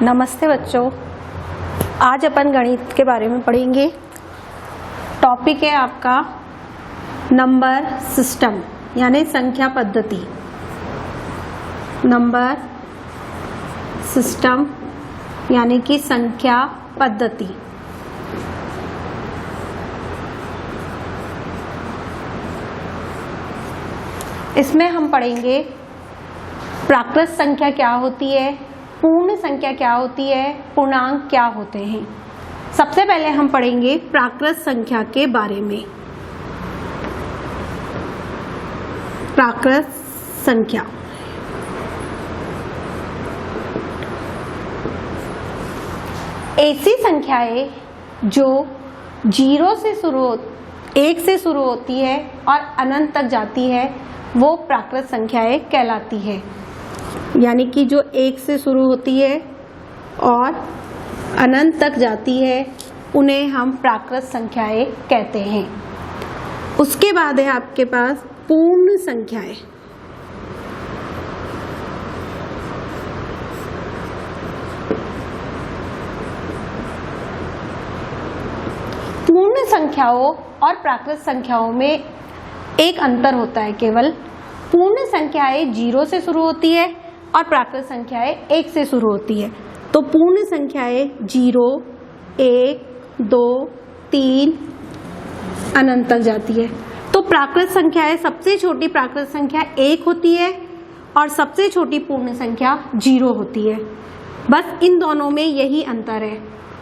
नमस्ते बच्चों, आज अपन गणित के बारे में पढ़ेंगे। टॉपिक है आपका नंबर सिस्टम यानी संख्या पद्धति। नंबर सिस्टम यानी कि संख्या पद्धति। इसमें हम पढ़ेंगे प्राकृत संख्या क्या होती है, पूर्ण संख्या क्या होती है, पूर्णांक क्या होते हैं। सबसे पहले हम पढ़ेंगे प्राकृत संख्या के बारे में। प्राकृत संख्या ऐसी संख्याएं जो 0 से शुरू 1 से शुरू होती है और अनंत तक जाती है वो प्राकृत संख्याएं कहलाती है। यानी कि जो 1 से शुरू होती है और अनंत तक जाती है उन्हें हम प्राकृत संख्याएं कहते हैं। उसके बाद है आपके पास पूर्ण संख्याएं। पूर्ण संख्याओं और प्राकृत संख्याओं में एक अंतर होता है केवल। पूर्ण संख्याएं 0 से शुरू होती है और प्राकृत संख्याएं 1 से शुरू होती है। तो पूर्ण संख्याएं 0, 1, 2, 3 अनंत तक जाती है। तो प्राकृत संख्याएं सबसे छोटी प्राकृत संख्या 1 होती है और सबसे छोटी पूर्ण संख्या 0 होती है। बस इन दोनों में यही अंतर है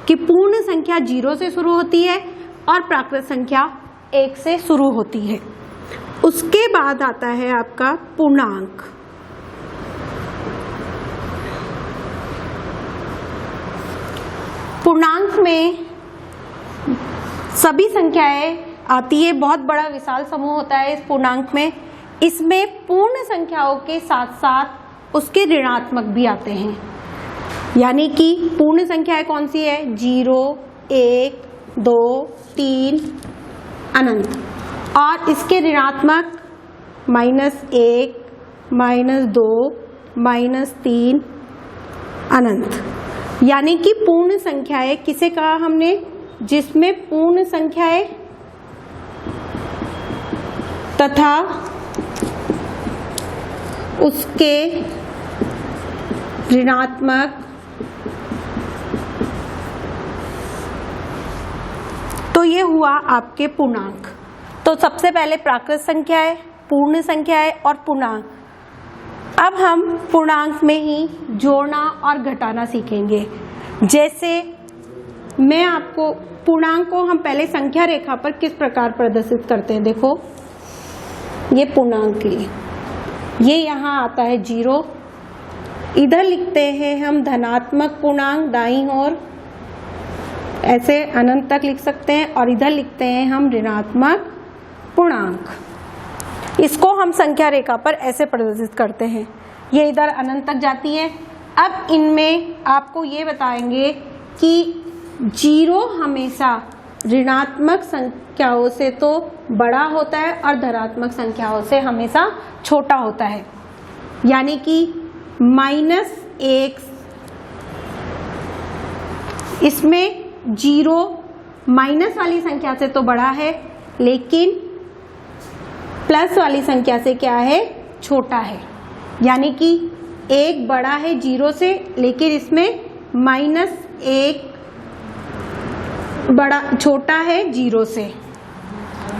कि पूर्ण संख्या 0 से शुरू होती है और प्राकृत संख्या 1 से शुरू होती है। उसके बाद आता है आपका पूर्णांक। पूर्णांक में सभी संख्याएं आती है, बहुत बड़ा विशाल समूह होता है इस पूर्णांक में। इसमें पूर्ण संख्याओं के साथ साथ उसके ऋणात्मक भी आते हैं। यानी कि पूर्ण संख्याएं कौन सी है? 0, 1, 2, 3 अनंत, और इसके ऋणात्मक -1, -2, -3 अनंत। यानी कि पूर्ण संख्याएं किसे कहा हमने? जिसमें पूर्ण संख्याएं तथा उसके ऋणात्मक, तो ये हुआ आपके पूर्णांक। तो सबसे पहले प्राकृत संख्याएं, पूर्ण संख्याएं और पूर्णांक। अब हम पूर्णांक में ही जोड़ना और घटाना सीखेंगे। जैसे मैं आपको पूर्णांक को हम पहले संख्या रेखा पर किस प्रकार प्रदर्शित करते हैं। देखो, ये पूर्णांक ये यहाँ आता है 0। इधर लिखते हैं हम धनात्मक पूर्णांक दाईं ओर, ऐसे अनंत तक लिख सकते हैं, और इधर लिखते हैं हम ऋणात्मक पूर्णांक। इसको हम संख्या रेखा पर ऐसे प्रदर्शित करते हैं। ये इधर अनंत तक जाती है। अब इनमें आपको ये बताएंगे कि 0 हमेशा ऋणात्मक संख्याओं से तो बड़ा होता है और धनात्मक संख्याओं से हमेशा छोटा होता है। यानी कि -1, इसमें 0 माइनस वाली संख्या से तो बड़ा है, लेकिन प्लस वाली संख्या से क्या है? छोटा है। यानी कि 1 बड़ा है 0 से, लेकिन इसमें -1 बड़ा छोटा है 0 से।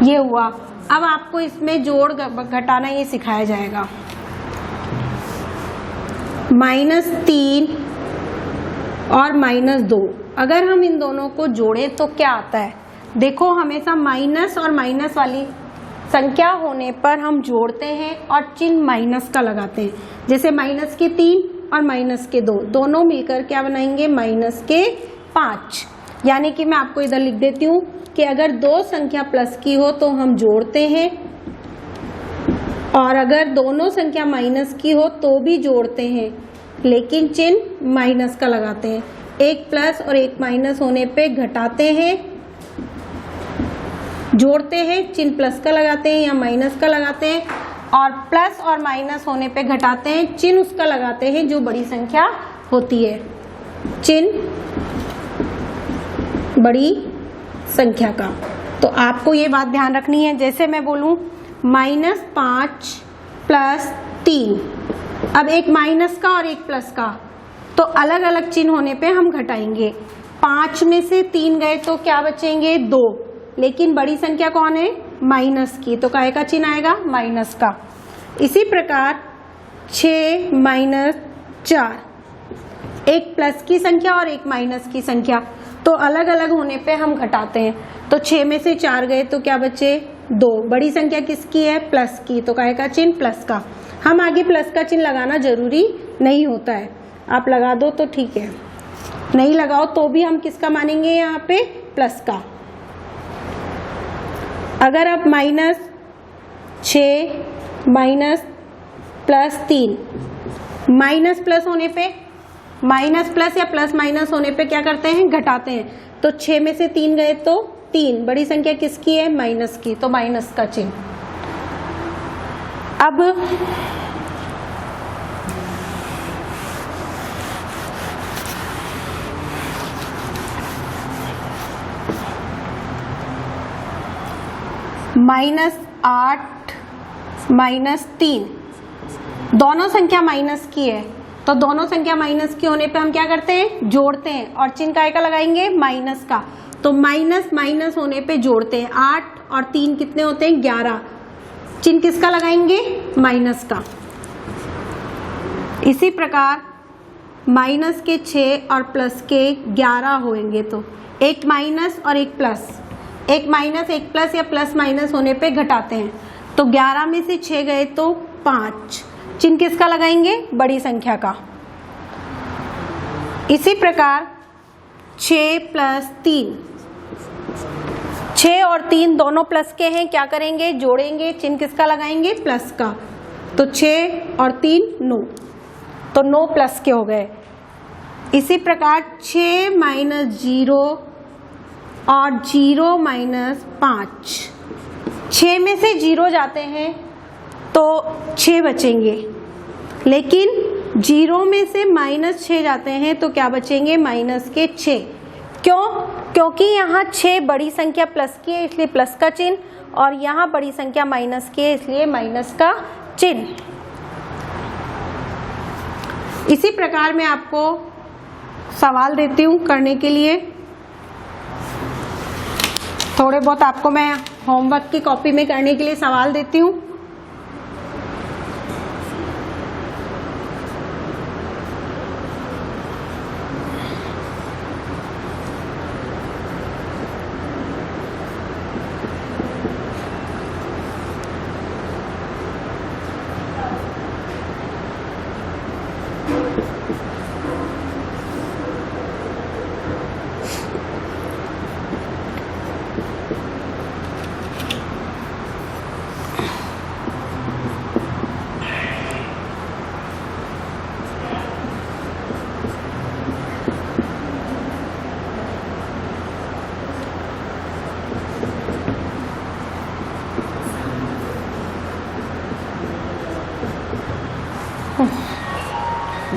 ये हुआ। अब आपको इसमें जोड़ घटाना ये सिखाया जाएगा। -3 और -2, अगर हम इन दोनों को जोड़ें तो क्या आता है? देखो, हमेशा माइनस और माइनस वाली संख्या होने पर हम जोड़ते हैं और चिन्ह माइनस का लगाते हैं। जैसे -3 और -2 दोनों मिलकर क्या बनाएंगे? -5। यानी कि मैं आपको इधर लिख देती हूँ कि अगर 2 संख्या प्लस की हो तो हम जोड़ते हैं, और अगर दोनों संख्या माइनस की हो तो भी जोड़ते हैं, लेकिन चिन्ह माइनस का लगाते हैं। एक प्लस और एक माइनस होने पे घटाते हैं, जोड़ते हैं, चिन्ह प्लस का लगाते हैं या माइनस का लगाते हैं, और प्लस और माइनस होने पे घटाते हैं, चिन्ह उसका लगाते हैं जो बड़ी संख्या होती है। चिन्ह बड़ी संख्या का। तो आपको ये बात ध्यान रखनी है, जैसे मैं बोलूं -5 + 3, अब एक माइनस का और एक प्लस का, तो अलग अलग चिन्ह होने पे हम घटाएंगे। 5 में से 3 गए तो क्या बचेंगे 2, लेकिन बड़ी संख्या कौन है माइनस की, तो काहे का चिन्ह आएगा माइनस का। इसी प्रकार 6 - 4, एक प्लस की संख्या और एक माइनस की संख्या, तो अलग अलग होने पे हम घटाते हैं। तो 6 में से 4 गए तो क्या बचे 2, बड़ी संख्या किसकी है प्लस की, तो काहे का चिन्ह प्लस का। हम आगे प्लस का चिन्ह लगाना जरूरी नहीं होता है, आप लगा दो तो ठीक है, नहीं लगाओ तो भी हम किसका मानेंगे यहाँ पे प्लस का। अगर आप -6 - +3, माइनस प्लस होने पे, माइनस प्लस या प्लस माइनस होने पे क्या करते हैं घटाते हैं, तो 6 में से 3 गए तो 3, बड़ी संख्या किसकी है माइनस की, तो माइनस का चिन्ह। अब -8 - 3, दोनों संख्या माइनस की है, तो दोनों संख्या माइनस की होने पे हम क्या करते हैं जोड़ते हैं, और चिन्ह काय का लगाएंगे माइनस का। तो माइनस माइनस होने पे जोड़ते हैं, 8 और 3 कितने होते हैं 11, चिन्ह किसका लगाएंगे माइनस का। इसी प्रकार माइनस के 6 और प्लस के 11 होंगे, तो एक माइनस और एक प्लस, एक माइनस एक प्लस या प्लस माइनस होने पे घटाते हैं, तो 11 में से 6 गए तो 5, चिन्ह किसका लगाएंगे बड़ी संख्या का। इसी प्रकार 6 + 3, 6 और 3 दोनों प्लस के हैं, क्या करेंगे जोड़ेंगे, चिन्ह किसका लगाएंगे प्लस का, तो 6 और 3 9, तो 9 प्लस के हो गए। इसी प्रकार 6 - 0 और 0 - 5, 6 में से 0 जाते हैं तो 6 बचेंगे, लेकिन 0 में से -6 जाते हैं तो क्या बचेंगे -6। क्यों? क्योंकि यहाँ 6 बड़ी संख्या प्लस की है इसलिए प्लस का चिन्ह, और यहाँ बड़ी संख्या माइनस की है इसलिए माइनस का चिन्ह। इसी प्रकार मैं आपको सवाल देती हूँ करने के लिए, थोड़े बहुत आपको मैं होमवर्क की कॉपी में करने के लिए सवाल देती हूँ।